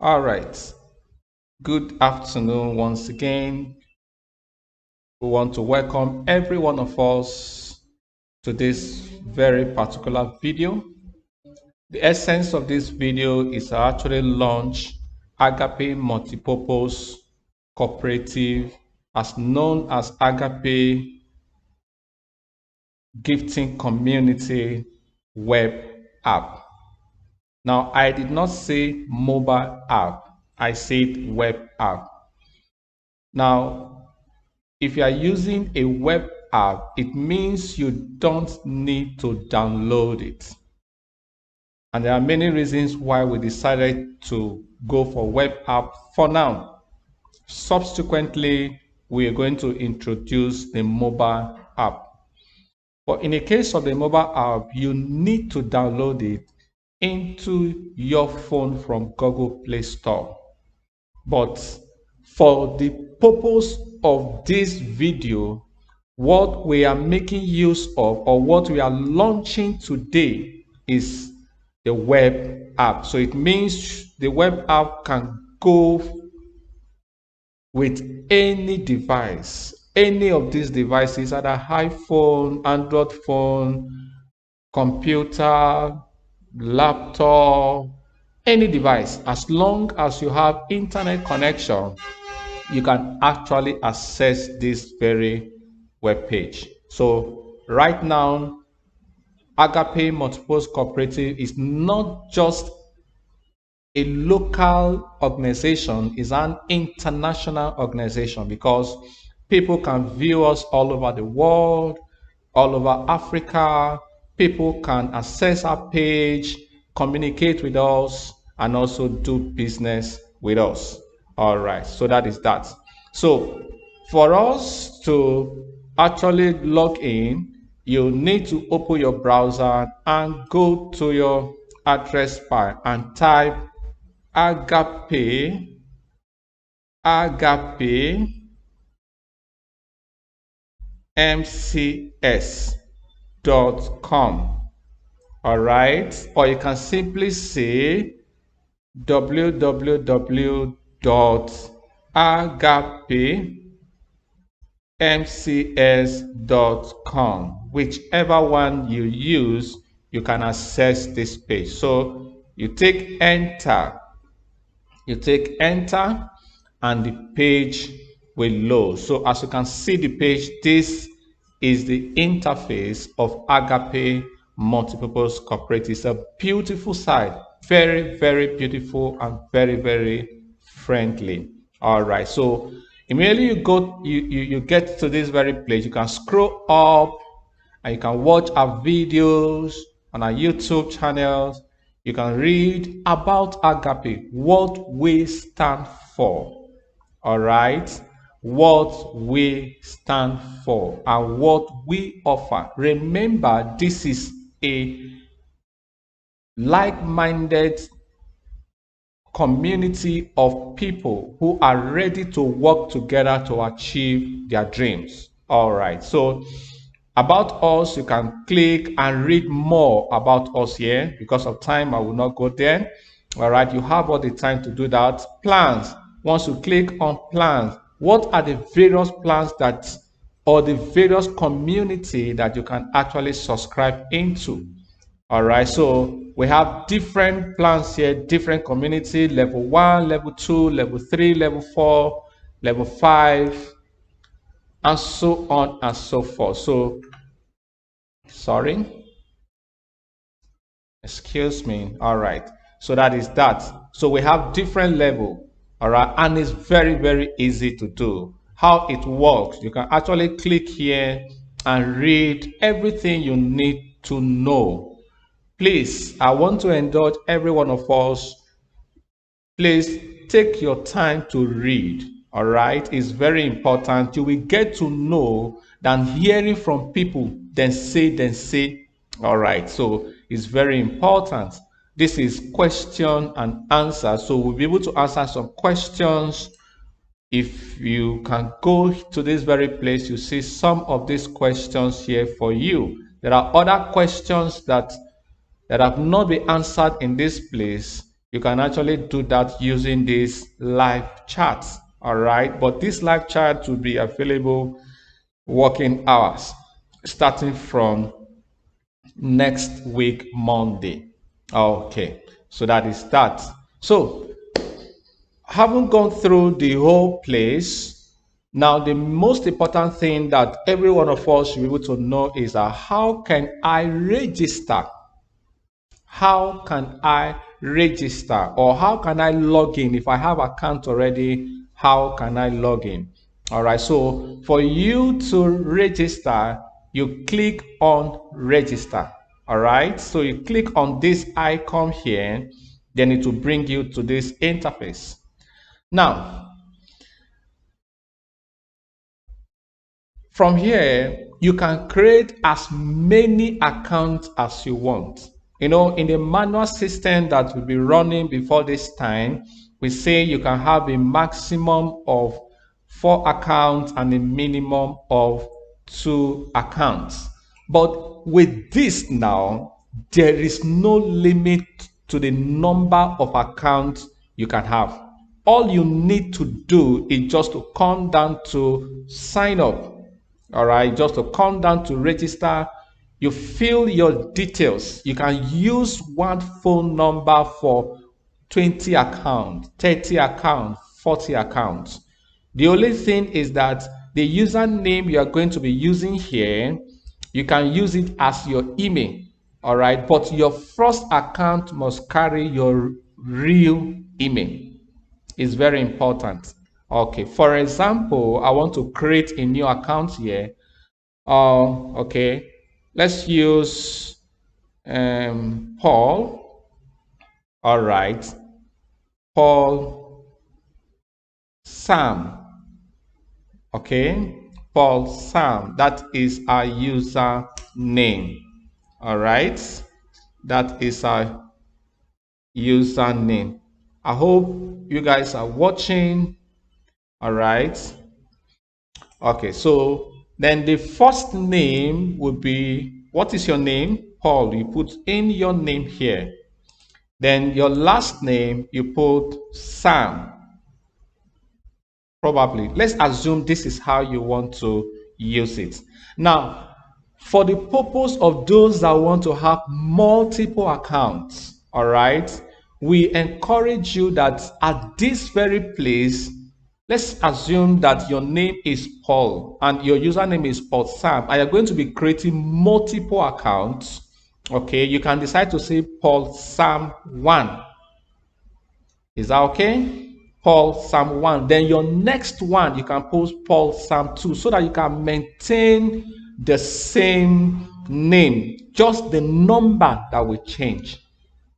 All right. Good afternoon once again. We want to welcome every one of us to this very particular video. The essence of this video is to actually launch Agape Multipurpose Cooperative, as known as Agape Gifting Community Web App. Now, I did not say mobile app, I said web app. Now, if you are using a web app, it means you don't need to download it. And there are many reasons why we decided to go for web app for now. Subsequently, we are going to introduce the mobile app. But in the case of the mobile app, you need to download it into your phone from Google Play Store. But for the purpose of this video, what we are making use of or what we are launching today is the web app. So it means the web app can go with any device, any of these devices, either iPhone, Android phone, computer, laptop, any device. As long as you have internet connection, you can actually access this very web page. So right now, Agape Multipurpose Cooperative is not just a local organization, is an international organization, because people can view us all over the world, all over Africa. People can access our page, communicate with us, and also do business with us. All right, so that is that. So for us to actually log in, you need to open your browser and go to your address bar and type agape mcs.com. All right, or you can simply say www.agapemcs.com. Whichever one you use, you can access this page. So you take enter, and the page will load. So as you can see the page, this is the interface of Agape Multipurpose Cooperative. It's a beautiful site, very, very beautiful and very, very friendly. All right, so immediately you get to this very place, you can scroll up and you can watch our videos on our YouTube channels. You can read about Agape, what we stand for. All right, what we stand for and what we offer. Remember, this is a like-minded community of people who are ready to work together to achieve their dreams. All right, so about us, you can click and read more about us here. Because of time, I will not go there. All right, you have all the time to do that. Plans. Once you click on plans, what are the various plans that, or the various community that you can actually subscribe into? All right, so we have different plans here, different community, level 1, level 2, level 3, level 4, level 5, and so on and so forth. So sorry, excuse me. All right, so that is that. So we have different level. All right, and it's very, very easy to do. How it works, you can actually click here and read everything you need to know. Please, I want to indulge every one of us. Please take your time to read. All right, it's very important. You will get to know than hearing from people, then say. All right, so it's very important. This is question and answer, so we'll be able to answer some questions. If you can go to this very place, you see some of these questions here for you. There are other questions that have not been answered in this place. You can actually do that using this live chat. All right. But this live chat will be available working hours starting from next week, Monday. Okay. So that is that. So having gone through the whole place, now the most important thing that every one of us should be able to know is that how can I register? How can I register, or how can I log in? If I have account already, how can I log in? All right, so for you to register, you click on register. All right, so you click on this icon here, then it will bring you to this interface. Now, from here, you can create as many accounts as you want. You know, in the manual system that will be running before this time, we say you can have a maximum of 4 accounts and a minimum of 2 accounts. But with this now, there is no limit to the number of accounts you can have. All you need to do is just to come down to sign up. All right, just to come down to register, you fill your details. You can use one phone number for 20 accounts, 30 accounts, 40 accounts. The only thing is that the username you are going to be using here, you can use it as your email. All right, but your first account must carry your real email. It's very important. Okay, for example, I want to create a new account here. Okay, let's use Paul. All right, Paul Sam. Okay, Paul Sam. That is our user name. All right, that is our username. I hope you guys are watching. All right. Okay, so then the first name would be, what is your name? Paul. You put in your name here. Then your last name, you put Sam. Probably. Let's assume this is how you want to use it. Now, for the purpose of those that want to have multiple accounts, all right, we encourage you that at this very place, let's assume that your name is Paul and your username is Paul Sam, and you're going to be creating multiple accounts. Okay, you can decide to say Paul Sam 1. Is that okay? Paul Sam 1. Then your next one, you can post Paul Sam 2 so that you can maintain the same name, just the number that will change.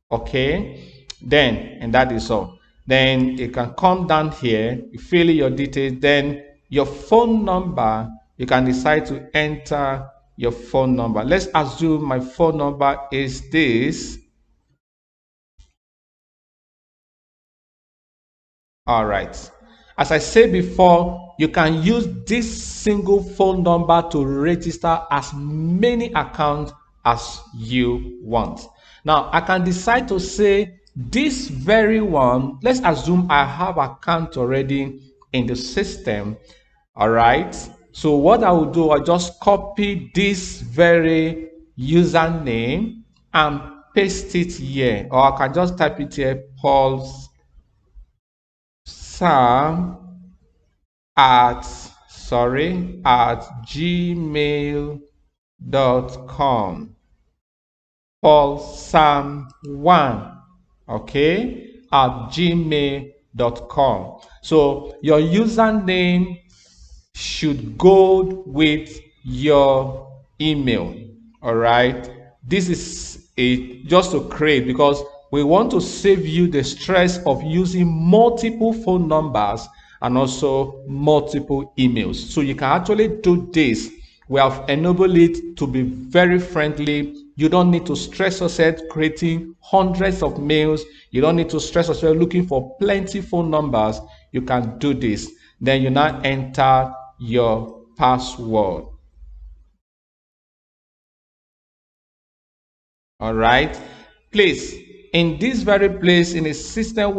Okay? Then, and that is all. Then you can come down here, you fill in your details, then your phone number, you can decide to enter your phone number. Let's assume my phone number is this. All right. As I said before, you can use this single phone number to register as many accounts as you want. Now, I can decide to say this very one, let's assume I have account already in the system. All right. So what I will do, I just copy this very username and paste it here. Or I can just type it here, Paul's Sam at gmail.com. Paul Sam 1, okay, at gmail.com. So your username should go with your email. All right, this is a just to create, because we want to save you the stress of using multiple phone numbers and also multiple emails. So you can actually do this. We have enabled it to be very friendly. You don't need to stress yourself creating hundreds of mails. You don't need to stress yourself looking for plenty phone numbers. You can do this. Then you now enter your password. All right. Please, in this very place, in a system